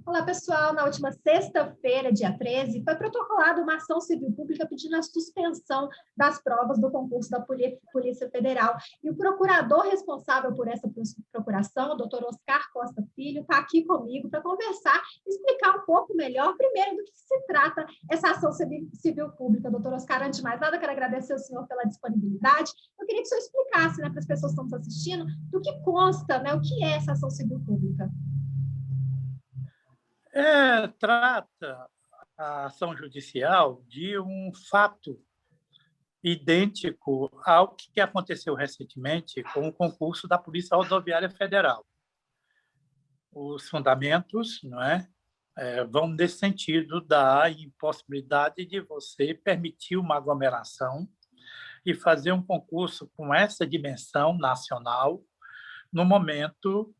Olá, pessoal. Na última sexta-feira, dia 13, foi protocolada uma ação civil pública pedindo a suspensão das provas do concurso da Polícia Federal. E o procurador responsável por essa procuração, o doutor Oscar Costa Filho, está aqui comigo para conversar e explicar um pouco melhor, primeiro, do que se trata essa ação civil pública. Doutor Oscar, antes de mais nada, quero agradecer ao senhor pela disponibilidade. Eu queria que o senhor explicasse, para as pessoas que estão nos assistindo, do que consta, o que é essa ação civil pública. Trata a ação judicial de um fato idêntico ao que aconteceu recentemente com o concurso da Polícia Rodoviária Federal. Os fundamentos, vão nesse sentido da impossibilidade de você permitir uma aglomeração e fazer um concurso com essa dimensão nacional no momento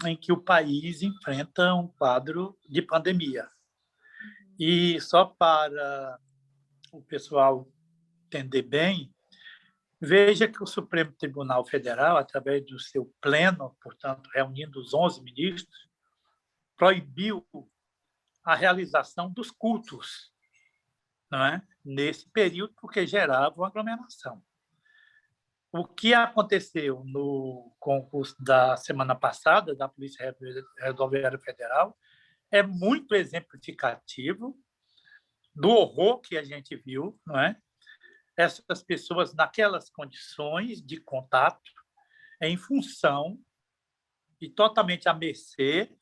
em que o país enfrenta um quadro de pandemia. E só para o pessoal entender bem, veja que o Supremo Tribunal Federal, através do seu pleno, portanto, reunindo os 11 ministros, proibiu a realização dos cultos, nesse período, porque gerava uma aglomeração. O que aconteceu no concurso da semana passada da Polícia Rodoviária Federal é muito exemplificativo do horror que a gente viu, essas pessoas naquelas condições de contato em função e totalmente à mercê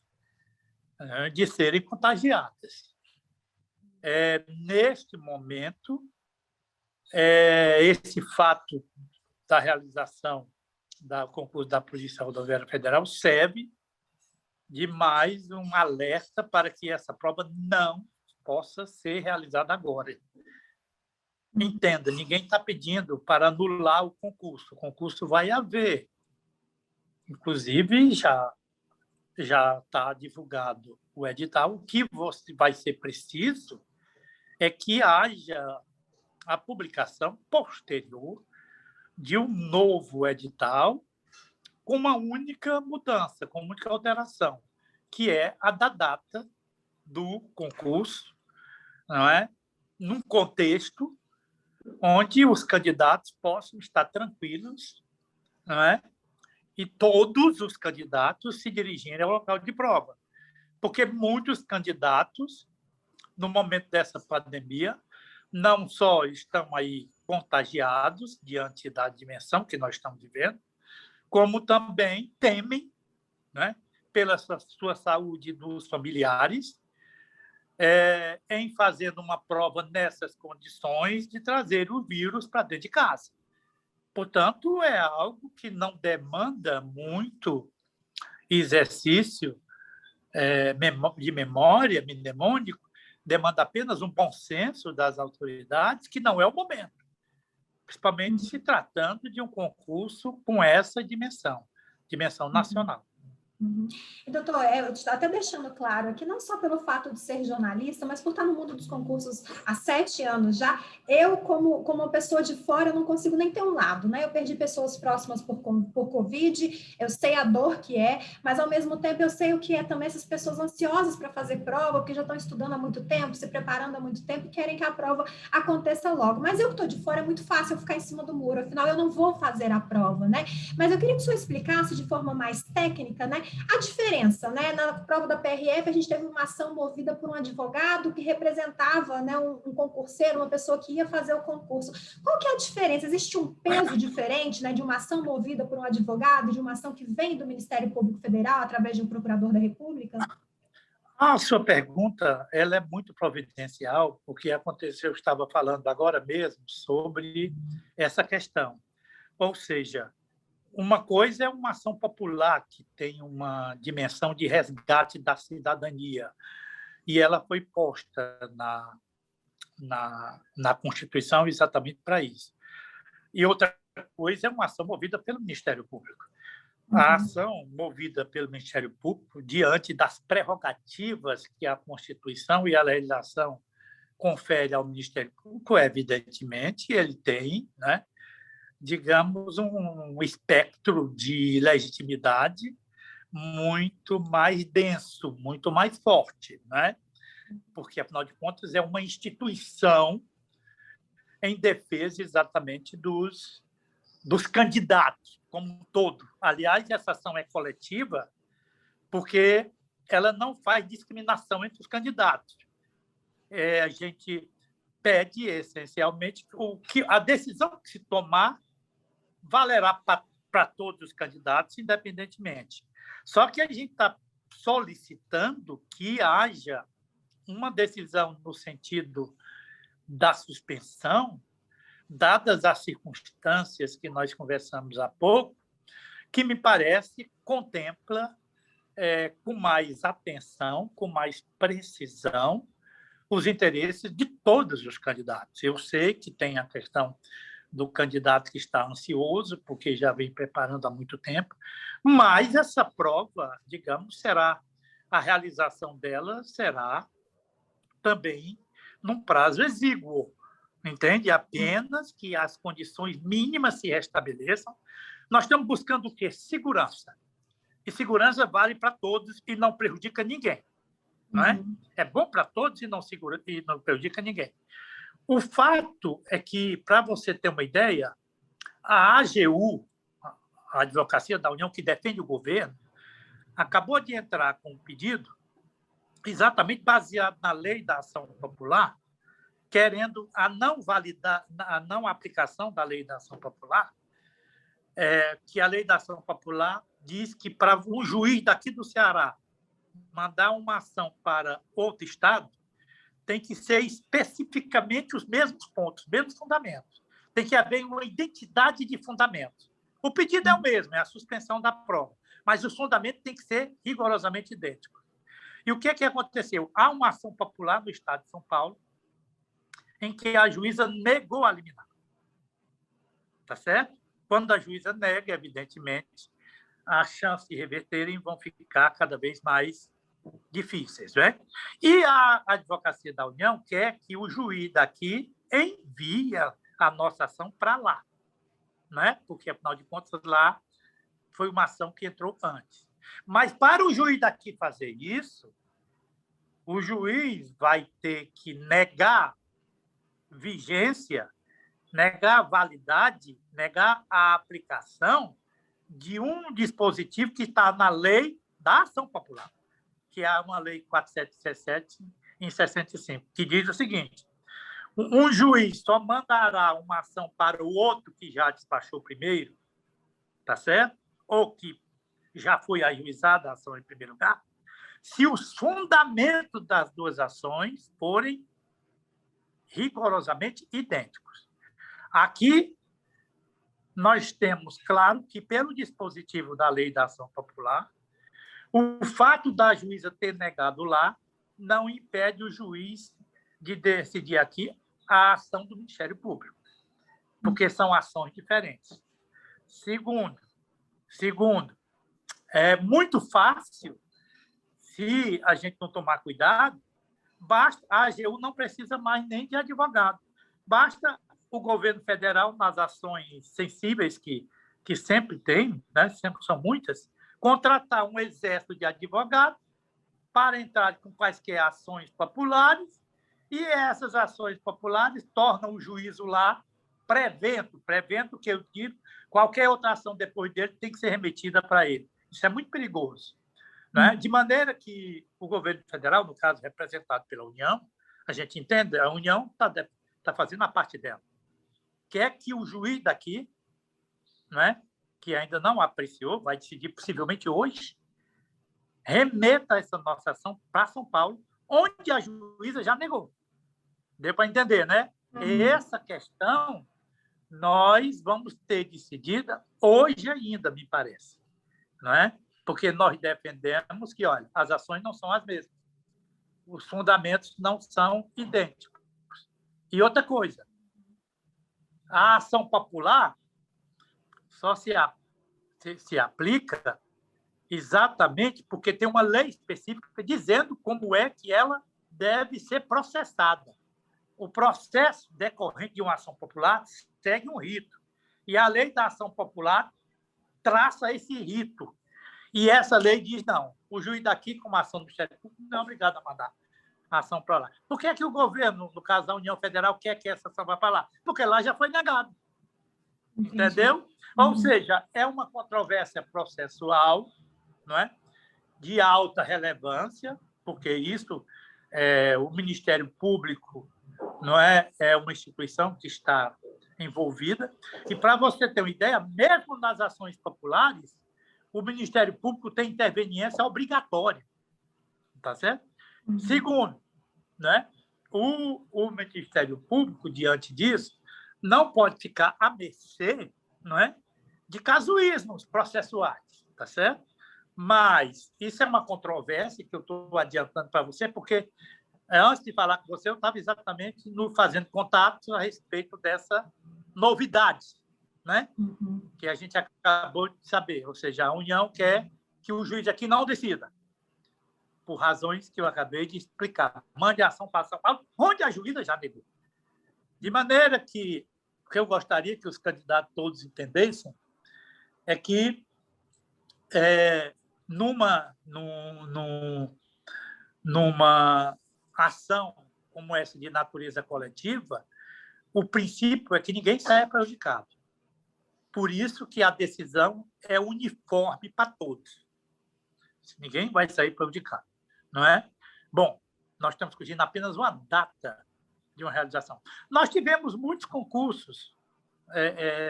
de serem contagiadas. Neste momento, esse fato da realização do concurso da Polícia Rodoviária Federal serve de mais um alerta para que essa prova não possa ser realizada agora. Entenda, ninguém está pedindo para anular o concurso vai haver. Inclusive, já está divulgado o edital. O que vai ser preciso é que haja a publicação posterior de um novo edital com uma única mudança, com uma única alteração, que é a da data do concurso, num contexto onde os candidatos possam estar tranquilos, e todos os candidatos se dirigirem ao local de prova. Porque muitos candidatos, no momento dessa pandemia, não só estão aí contagiados diante da dimensão que nós estamos vivendo, como também temem, pela sua saúde dos familiares, em fazendo uma prova nessas condições de trazer o vírus para dentro de casa. Portanto, é algo que não demanda muito exercício de memória, mnemônico, demanda apenas um bom senso das autoridades, que não é o momento, principalmente se tratando de um concurso com essa dimensão nacional. E, doutor, eu estou até deixando claro aqui, não só pelo fato de ser jornalista, mas por estar no mundo dos concursos há 7 anos já, eu, como uma pessoa de fora, eu não consigo nem ter um lado, Eu perdi pessoas próximas por Covid, eu sei a dor que é, mas, ao mesmo tempo, eu sei o que é também essas pessoas ansiosas para fazer prova, porque já estão estudando há muito tempo, se preparando há muito tempo e querem que a prova aconteça logo. Mas eu que estou de fora, é muito fácil eu ficar em cima do muro, afinal, eu não vou fazer a prova, Mas eu queria que o senhor explicasse de forma mais técnica, a diferença, Na prova da PRF, a gente teve uma ação movida por um advogado que representava, um concurseiro, uma pessoa que ia fazer o concurso. Qual que é a diferença? Existe um peso diferente, de uma ação movida por um advogado, de uma ação que vem do Ministério Público Federal através de um procurador da República? A sua pergunta ela é muito providencial, porque aconteceu, eu estava falando agora mesmo sobre essa questão. Ou seja, uma coisa é uma ação popular que tem uma dimensão de resgate da cidadania, e ela foi posta na Constituição exatamente para isso. E outra coisa é uma ação movida pelo Ministério Público. A ação movida pelo Ministério Público, diante das prerrogativas que a Constituição e a legislação confere ao Ministério Público, evidentemente, ele tem, digamos, um espectro de legitimidade muito mais denso, muito mais forte, né? Porque, afinal de contas, é uma instituição em defesa exatamente dos candidatos como um todo. Aliás, essa ação é coletiva porque ela não faz discriminação entre os candidatos. A gente pede, essencialmente, que a decisão que se tomar valerá para todos os candidatos, independentemente. Só que a gente está solicitando que haja uma decisão no sentido da suspensão, dadas as circunstâncias que nós conversamos há pouco, que me parece contempla com mais atenção, com mais precisão, os interesses de todos os candidatos. Eu sei que tem a questão do candidato que está ansioso, porque já vem preparando há muito tempo, mas essa prova, digamos, a realização dela será também num prazo exíguo, entende? Apenas que as condições mínimas se restabeleçam. Nós estamos buscando o quê? Segurança. E segurança vale para todos e não prejudica ninguém. Não é? É bom para todos e não prejudica ninguém. O fato é que, para você ter uma ideia, a AGU, a Advocacia da União, que defende o governo, acabou de entrar com um pedido exatamente baseado na lei da ação popular, querendo a não aplicação da lei da ação popular, que a lei da ação popular diz que para um juiz daqui do Ceará mandar uma ação para outro estado, tem que ser especificamente os mesmos pontos, os mesmos fundamentos. Tem que haver uma identidade de fundamentos. O pedido é o mesmo, é a suspensão da prova, mas os fundamentos têm que ser rigorosamente idênticos. E o que aconteceu? Há uma ação popular no estado de São Paulo em que a juíza negou a liminar. Tá certo? Quando a juíza nega, evidentemente, as chances de reverterem vão ficar cada vez mais difíceis, né? E a Advocacia da União quer que o juiz daqui envie a nossa ação para lá, né? Porque, afinal de contas, lá foi uma ação que entrou antes. Mas, para o juiz daqui fazer isso, o juiz vai ter que negar vigência, negar validade, negar a aplicação de um dispositivo que está na lei da ação popular, que é uma lei 4717 em 65, que diz o seguinte: um juiz só mandará uma ação para o outro que já despachou primeiro, tá certo? Ou que já foi ajuizada a ação em primeiro lugar, se os fundamentos das duas ações forem rigorosamente idênticos. Aqui, nós temos, claro, que pelo dispositivo da lei da ação popular, o fato da juíza ter negado lá não impede o juiz de decidir aqui a ação do Ministério Público, porque são ações diferentes. Segundo, é muito fácil, se a gente não tomar cuidado, a AGU não precisa mais nem de advogado. Basta o governo federal, nas ações sensíveis que sempre tem, né? Sempre são muitas, contratar um exército de advogados para entrar com quaisquer ações populares, e essas ações populares tornam o juízo lá prevento que eu digo, qualquer outra ação depois dele tem que ser remetida para ele. Isso é muito perigoso, né? De maneira que o governo federal, no caso representado pela União, a gente entende, a União está fazendo a parte dela, quer que o juiz daqui, né, que ainda não apreciou, vai decidir possivelmente hoje, remeta essa nossa ação para São Paulo, onde a juíza já negou. Deu para entender, né? Essa questão nós vamos ter decidida hoje ainda, me parece, não é? Porque nós defendemos que, olha, as ações não são as mesmas, os fundamentos não são idênticos. E outra coisa, a ação popular só se aplica exatamente porque tem uma lei específica dizendo como é que ela deve ser processada. O processo decorrente de uma ação popular segue um rito. E a lei da ação popular traça esse rito. E essa lei diz não. O juiz daqui, com uma ação do Ministério Público, não é obrigado a mandar a ação para lá. Por que é que o governo, no caso da União Federal, quer que essa ação vá para lá? Porque lá já foi negado. Entendeu? Ou seja, é uma controvérsia processual, não é? De alta relevância, porque isso, o Ministério Público não é uma instituição que está envolvida. E, para você ter uma ideia, mesmo nas ações populares, o Ministério Público tem interveniência obrigatória. Tá certo? Segundo, né, o Ministério Público, diante disso, não pode ficar à mercê, não é, de casuísmos processuais. Tá certo? Mas isso é uma controvérsia que eu estou adiantando para você, porque antes de falar com você, eu estava exatamente fazendo contatos a respeito dessa novidade, né? Que a gente acabou de saber. Ou seja, a União quer que o juiz aqui não decida, por razões que eu acabei de explicar. Mande a ação para São Paulo, onde a juíza já negou. De maneira que o que eu gostaria que os candidatos todos entendessem é que numa ação como essa de natureza coletiva, o princípio é que ninguém saia prejudicado. Por isso que a decisão é uniforme para todos. Ninguém vai sair prejudicado, não é? Bom, nós estamos discutindo apenas uma data de uma realização. Nós tivemos muitos concursos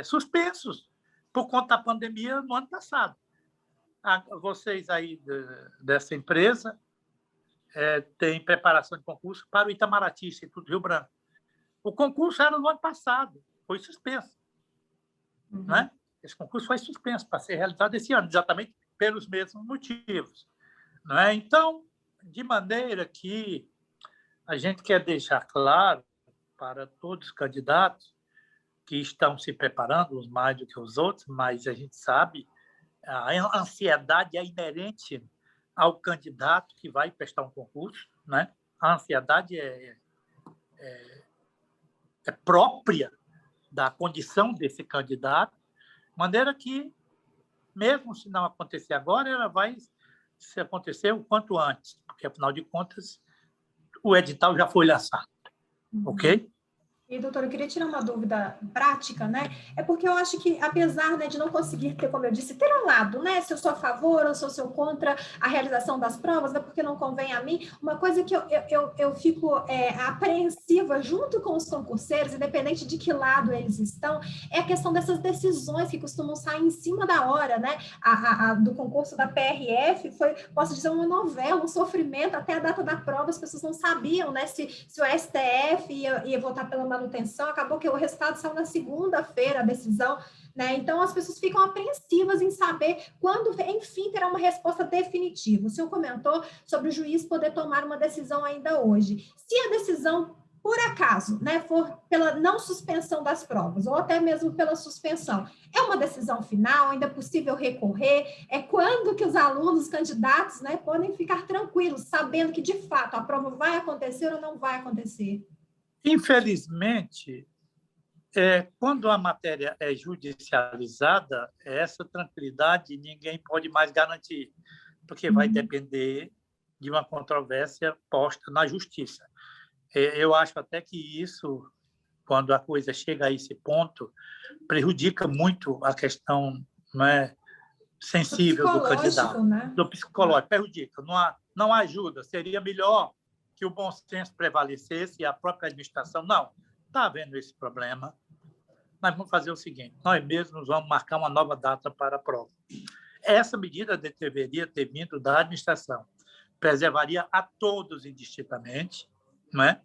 suspensos por conta da pandemia no ano passado. Vocês aí dessa empresa têm preparação de concurso para o Itamaraty, Instituto Rio Branco. O concurso era no ano passado, foi suspenso. Não é? Esse concurso foi suspenso para ser realizado esse ano, exatamente pelos mesmos motivos. Não é? Então, de maneira que a gente quer deixar claro para todos os candidatos que estão se preparando, uns mais do que os outros, mas a gente sabe a ansiedade é inerente ao candidato que vai prestar um concurso, né? A ansiedade é própria da condição desse candidato, de maneira que, mesmo se não acontecer agora, ela vai se acontecer o quanto antes, porque, afinal de contas, o edital já foi lançado, ok? E, doutora, eu queria tirar uma dúvida prática, né? É porque eu acho que, apesar, né, de não conseguir ter, como eu disse, ter um lado, né? Se eu sou a favor ou se eu sou contra a realização das provas, né? Porque não convém a mim. Uma coisa que eu fico apreensiva junto com os concurseiros, independente de que lado eles estão, é a questão dessas decisões que costumam sair em cima da hora, né? Do concurso da PRF foi, posso dizer, uma novela, um sofrimento até a data da prova. As pessoas não sabiam, né? Se o STF ia votar pela manutenção, acabou que o resultado saiu na segunda-feira, a decisão, né? Então, as pessoas ficam apreensivas em saber quando, enfim, terá uma resposta definitiva. O senhor comentou sobre o juiz poder tomar uma decisão ainda hoje. Se a decisão, por acaso, né, for pela não suspensão das provas, ou até mesmo pela suspensão, é uma decisão final, ainda é possível recorrer? É quando que os alunos, os candidatos, né, podem ficar tranquilos, sabendo que, de fato, a prova vai acontecer ou não vai acontecer? Infelizmente, quando a matéria é judicializada, essa tranquilidade ninguém pode mais garantir, porque vai depender de uma controvérsia posta na justiça. Eu acho até que isso, quando a coisa chega a esse ponto, prejudica muito a questão, não é, sensível do candidato, né? Do psicológico, prejudica, não ajuda. Seria melhor que o bom senso prevalecesse e a própria administração, não, está havendo esse problema, nós vamos fazer o seguinte, nós mesmos vamos marcar uma nova data para a prova. Essa medida deveria ter vindo da administração, preservaria a todos indistintamente, não é?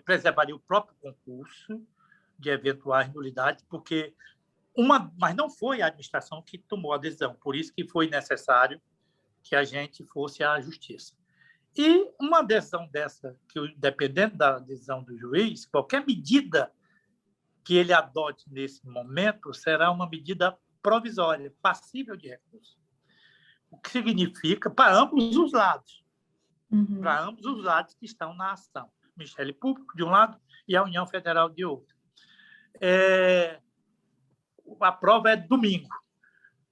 Preservaria o próprio concurso de eventuais nulidades, porque mas não foi a administração que tomou a decisão, por isso que foi necessário que a gente fosse à justiça. E uma decisão dessa, que dependendo da decisão do juiz, qualquer medida que ele adote nesse momento será uma medida provisória, passível de recurso. O que significa para ambos os lados, para ambos os lados que estão na ação. O Ministério Público, de um lado, e a União Federal, de outro. A prova é domingo.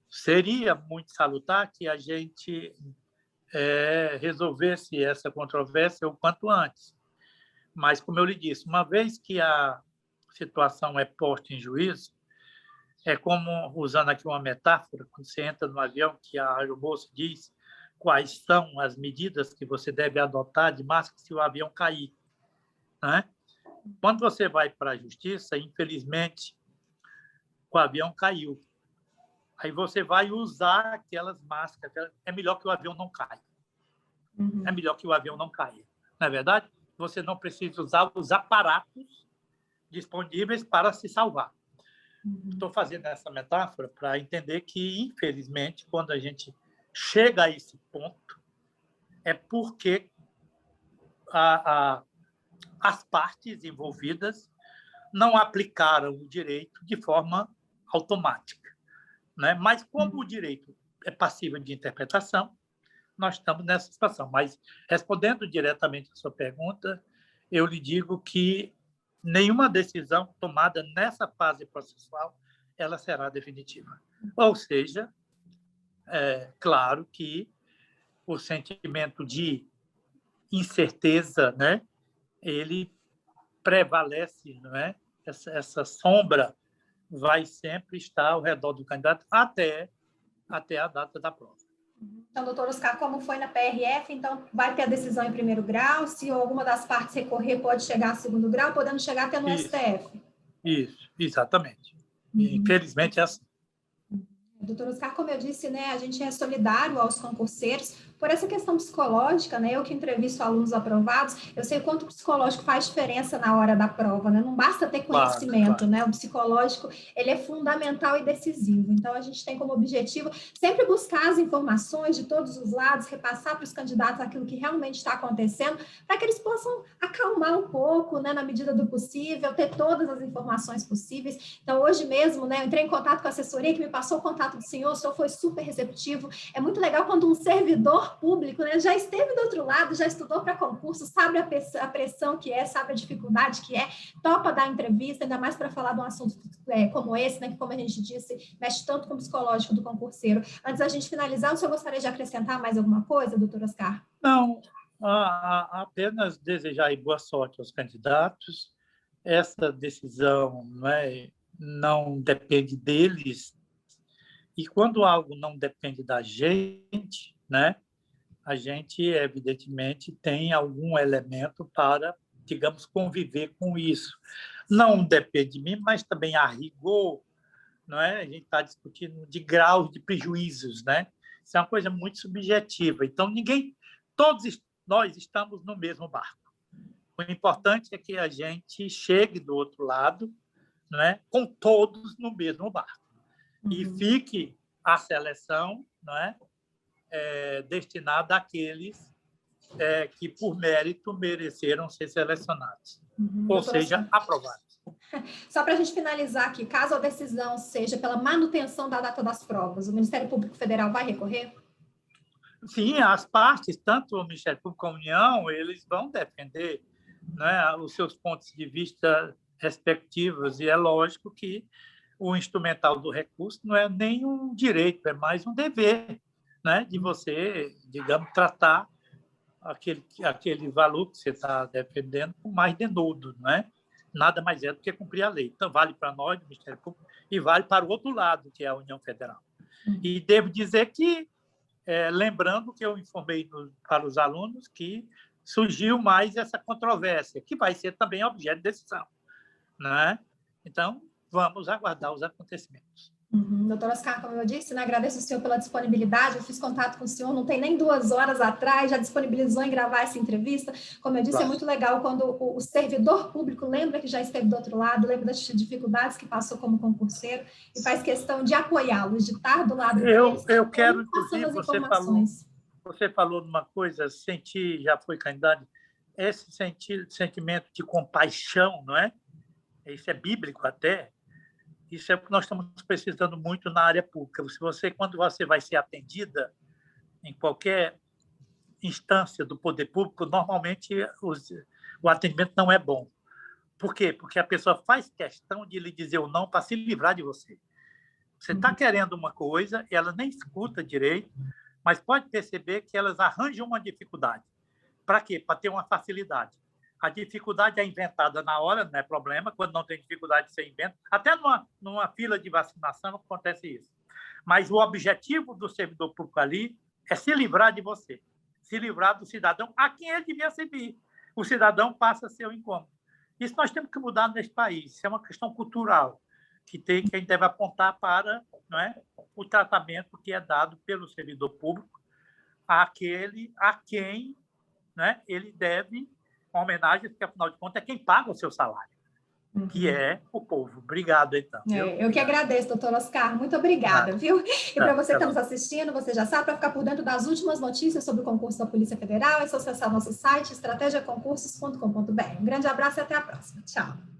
seria muito salutar que a gente resolvesse essa controvérsia o quanto antes. Mas, como eu lhe disse, uma vez que a situação é posta em juízo, é como, usando aqui uma metáfora, quando você entra no avião, que a aeromoça diz quais são as medidas que você deve adotar de máscara se o avião cair, né? Quando você vai para a justiça, infelizmente, o avião caiu. Aí você vai usar aquelas máscaras. É melhor que o avião não caia. É melhor que o avião não caia. Não é verdade? Você não precisa usar os aparatos disponíveis para se salvar. Estou fazendo essa metáfora para entender que, infelizmente, quando a gente chega a esse ponto, é porque as partes envolvidas não aplicaram o direito de forma automática, né? Mas, como o direito é passível de interpretação, nós estamos nessa situação. Mas, respondendo diretamente a sua pergunta, eu lhe digo que nenhuma decisão tomada nessa fase processual ela será definitiva. Ou seja, é claro que o sentimento de incerteza, né, ele prevalece, não é? Essa sombra vai sempre estar ao redor do candidato até a data da prova. Então, doutor Oscar, como foi na PRF, então vai ter a decisão em primeiro grau, se alguma das partes recorrer, pode chegar a segundo grau, podendo chegar até no STF. Isso, exatamente. Infelizmente é assim. Doutor Oscar, como eu disse, né, a gente é solidário aos concurseiros por essa questão psicológica, né? Eu que entrevisto alunos aprovados, eu sei o quanto o psicológico faz diferença na hora da prova, né? Não basta ter conhecimento, claro. Né? O psicológico, ele é fundamental e decisivo. Então, a gente tem como objetivo sempre buscar as informações de todos os lados, repassar para os candidatos aquilo que realmente está acontecendo, para que eles possam acalmar um pouco, né? Na medida do possível, ter todas as informações possíveis. Então, hoje mesmo, né? Eu entrei em contato com a assessoria que me passou o contato do senhor, o senhor foi super receptivo. É muito legal quando um servidor público, né, já esteve do outro lado, já estudou para concurso, sabe a pressão que é, sabe a dificuldade que é, topa dar entrevista, ainda mais para falar de um assunto como esse, né, que, como a gente disse, mexe tanto com o psicológico do concurseiro. Antes da gente finalizar, o senhor gostaria de acrescentar mais alguma coisa, doutor Oscar? Não, apenas desejar boa sorte aos candidatos. Essa decisão não depende deles, e quando algo não depende da gente, né, a gente, evidentemente, tem algum elemento para, digamos, conviver com isso. Não depende de mim, mas também a rigor, não é? A gente está discutindo de graus de prejuízos, né? Isso é uma coisa muito subjetiva. Então, todos nós estamos no mesmo barco. O importante é que a gente chegue do outro lado, não é? Com todos no mesmo barco. E fique a seleção, não é? Destinada àqueles que, por mérito, mereceram ser selecionados, ou seja, aprovados. Só para a gente finalizar aqui, caso a decisão seja pela manutenção da data das provas, o Ministério Público Federal vai recorrer? Sim, as partes, tanto o Ministério Público como a União, eles vão defender, né, os seus pontos de vista respectivos, e é lógico que o instrumental do recurso não é nem um direito, é mais um dever, né, de você, digamos, tratar aquele valor que você está defendendo com mais denodo, não é? Nada mais é do que cumprir a lei. Então, vale para nós, do Ministério Público, e vale para o outro lado, que é a União Federal. E devo dizer que, lembrando que eu informei para os alunos que surgiu mais essa controvérsia, que vai ser também objeto de decisão, não é? Então, vamos aguardar os acontecimentos. Doutor Oscar, como eu disse, né, agradeço o senhor pela disponibilidade, eu fiz contato com o senhor, não tem nem 2 horas atrás, já disponibilizou em gravar essa entrevista. Como eu disse, claro. É muito legal quando o servidor público lembra que já esteve do outro lado, lembra das dificuldades que passou como concurseiro e faz questão de apoiá-los, de estar do lado deles. Eu quero, inclusive, você falou de uma coisa, já foi candidato, esse sentimento de compaixão, não é? Isso é bíblico até. Isso é o que nós estamos precisando muito na área pública. Quando você vai ser atendida em qualquer instância do poder público, normalmente o atendimento não é bom. Por quê? Porque a pessoa faz questão de lhe dizer o não para se livrar de você. Você está querendo uma coisa, ela nem escuta direito, mas pode perceber que elas arranjam uma dificuldade. Para quê? Para ter uma facilidade. A dificuldade é inventada na hora, não é problema. Quando não tem dificuldade, você inventa. Até numa fila de vacinação acontece isso. Mas o objetivo do servidor público ali é se livrar de você, se livrar do cidadão a quem ele devia servir. O cidadão passa a ser o incômodo. Isso nós temos que mudar nesse país. Isso é uma questão cultural que a gente deve apontar para, não é, o tratamento que é dado pelo servidor público àquele a quem, né, ele deve uma homenagem, porque, afinal de contas, é quem paga o seu salário, que é o povo. Obrigado, então. Eu que agradeço, doutor Oscar. Muito obrigada, viu? E para você que está nos assistindo, você já sabe, para ficar por dentro das últimas notícias sobre o concurso da Polícia Federal, é só acessar nosso site, estrategiaconcursos.com.br. Um grande abraço e até a próxima. Tchau.